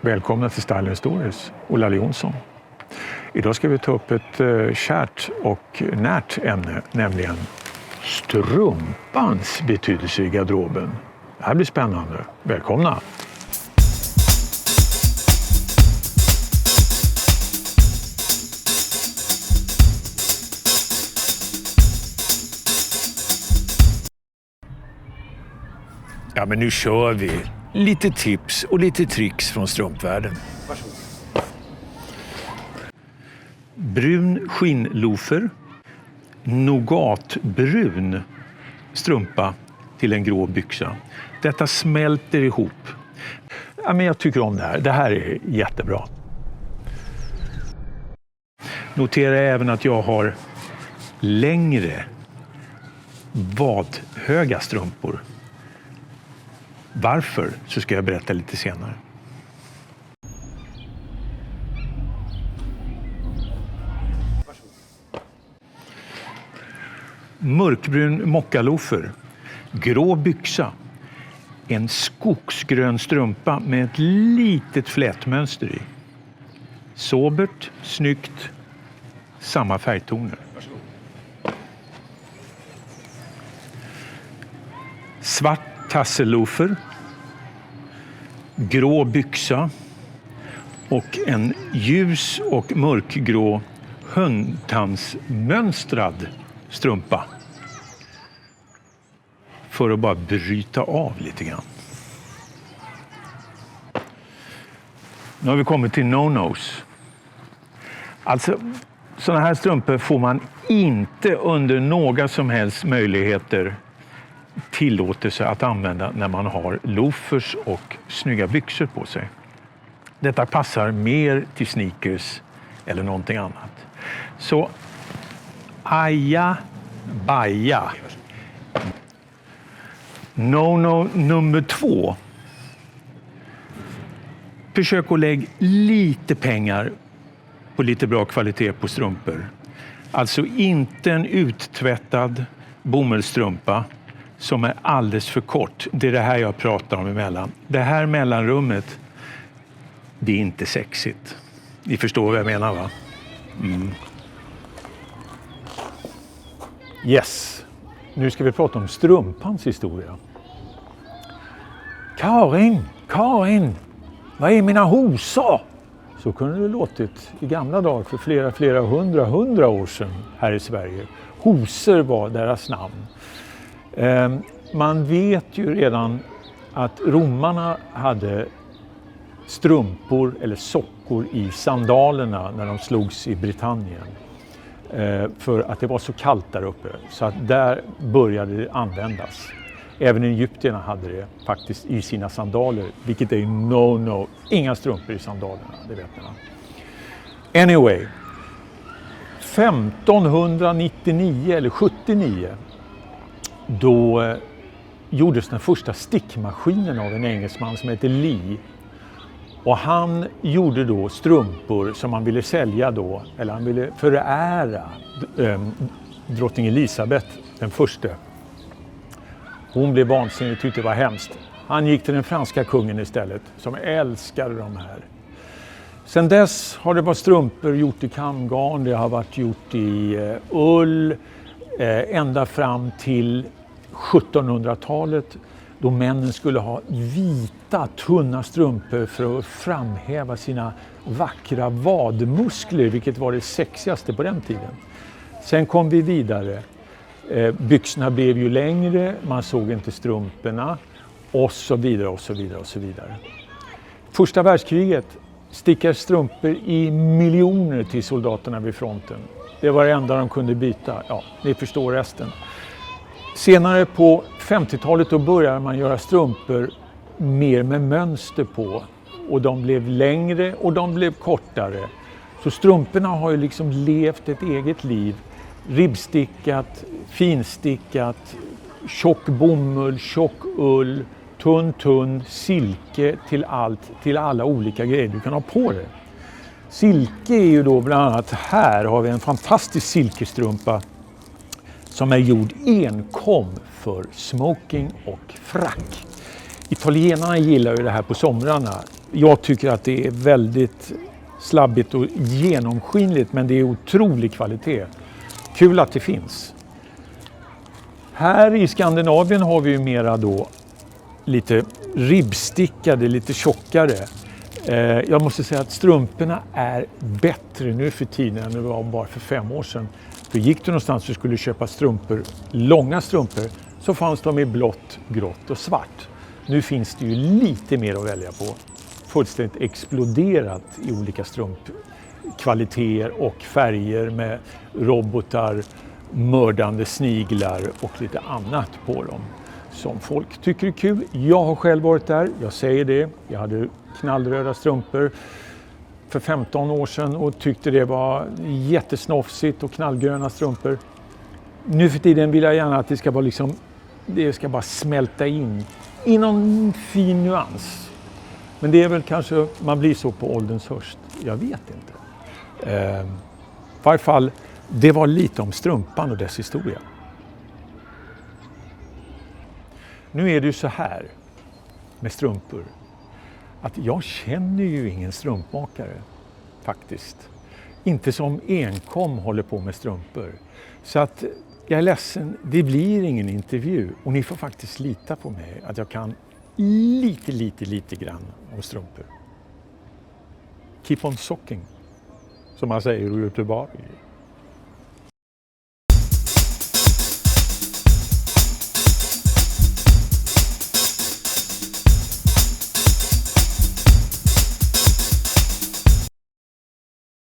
Välkomna till Style & Stories, Ola Jonsson. Idag ska vi ta upp ett kärt och närt ämne, nämligen strumpans betydelse i garderoben. Det här blir spännande. Välkomna! Ja, men nu kör vi. Lite tips och lite tricks från strumpvärlden. Varsågod. Brun skinnlofer, nougatbrun strumpa till en grå byxa. Detta smälter ihop. Ja, men jag tycker om det här. Det här är jättebra. Notera även att jag har längre vadhöga strumpor. Varför så ska jag berätta lite senare. Mörkbrun mockalofer, grå byxa, en skogsgrön strumpa med ett litet flätmönster i. Sobert, snyggt, samma färgtoner. Svart tassellofer, grå byxa och en ljus och mörkgrå högtandsmönstrad strumpa för att bara bryta av lite grann. Nu har vi kommit till no-nos. Alltså, sådana här strumpor får man inte under några som helst möjligheter tillåtelse att använda när man har loafers och snygga byxor på sig. Detta passar mer till sneakers eller någonting annat. Så aja baja. No nummer 2. Försök att lägga lite pengar på lite bra kvalitet på strumpor. Alltså inte en uttvättad bomullstrumpa som är alldeles för kort. Det är det här jag pratar om emellan. Det här mellanrummet, det är inte sexigt. Ni förstår vad jag menar, va? Mm. Yes. Nu ska vi prata om strumpans historia. Karin, vad är mina hosor? Så kunde det låtit i gamla dagar för flera hundra år sedan här i Sverige. Hosor var deras namn. Man vet ju redan att romarna hade strumpor eller sockor i sandalerna när de slogs i Britannien. För att det var så kallt där uppe, så att där började det användas. Även egyptierna hade det faktiskt i sina sandaler, vilket är no. Inga strumpor i sandalerna, det vet ni. Anyway, 1599 eller 79 då gjordes den första stickmaskinen av en engelsman som heter Lee. Och han gjorde då strumpor som han ville sälja då, eller han ville förära drottning Elisabeth den första. Hon blev vansinnig, tyckte det var hemskt. Han gick till den franska kungen istället, som älskade de här. Sen dess har det varit strumpor gjort i kamgarn, det har varit gjort i ull, ända fram till 1700-talet då männen skulle ha vita tunna strumpor för att framhäva sina vackra vadmuskler, vilket var det sexigaste på den tiden. Sen kom vi vidare. Byxorna blev ju längre, man såg inte strumporna och så vidare och så vidare och så vidare. Första världskriget stickade strumpor i miljoner till soldaterna vid fronten. Det var det enda de kunde byta. Ja, ni förstår resten. Senare på 50-talet då började man göra strumpor mer med mönster på. Och de blev längre och de blev kortare. Så strumporna har ju liksom levt ett eget liv. Ribbstickat, finstickat, tjock bomull, tjock ull, tunn, silke till alla olika grejer du kan ha på dig. Silke är ju då bland annat, här har vi en fantastisk silkestrumpa som är gjord enkom för smoking och frack. Italienarna gillar ju det här på somrarna. Jag tycker att det är väldigt slabbigt och genomskinligt, men det är otrolig kvalitet. Kul att det finns. Här i Skandinavien har vi ju mera då lite ribbstickade, lite tjockare. Jag måste säga att strumporna är bättre nu för tiden än det var bara för 5 år sedan. För gick du någonstans och skulle köpa strumpor, långa strumpor, så fanns de i blått, grått och svart. Nu finns det ju lite mer att välja på. Fullständigt exploderat i olika strumpkvaliteter och färger med robotar, mördande sniglar och lite annat på dem som folk tycker är kul. Jag har själv varit där, jag säger det. Jag hade knallröda strumpor för 15 år sedan och tyckte det var jättesnofsigt, och knallgröna strumpor. Nu för tiden vill jag gärna att det ska vara liksom, det ska bara smälta in i någon fin nyans. Men det är väl kanske, man blir så på ålderns höst. Jag vet inte. I varje fall, det var lite om strumpan och dess historia. Nu är det ju så här med strumpor, att jag känner ju ingen strumpmakare faktiskt. Inte som enkom håller på med strumpor. Så att jag är ledsen, det blir ingen intervju. Och ni får faktiskt lita på mig att jag kan lite grann om strumpor. Keep on socking, som man säger i Göteborg.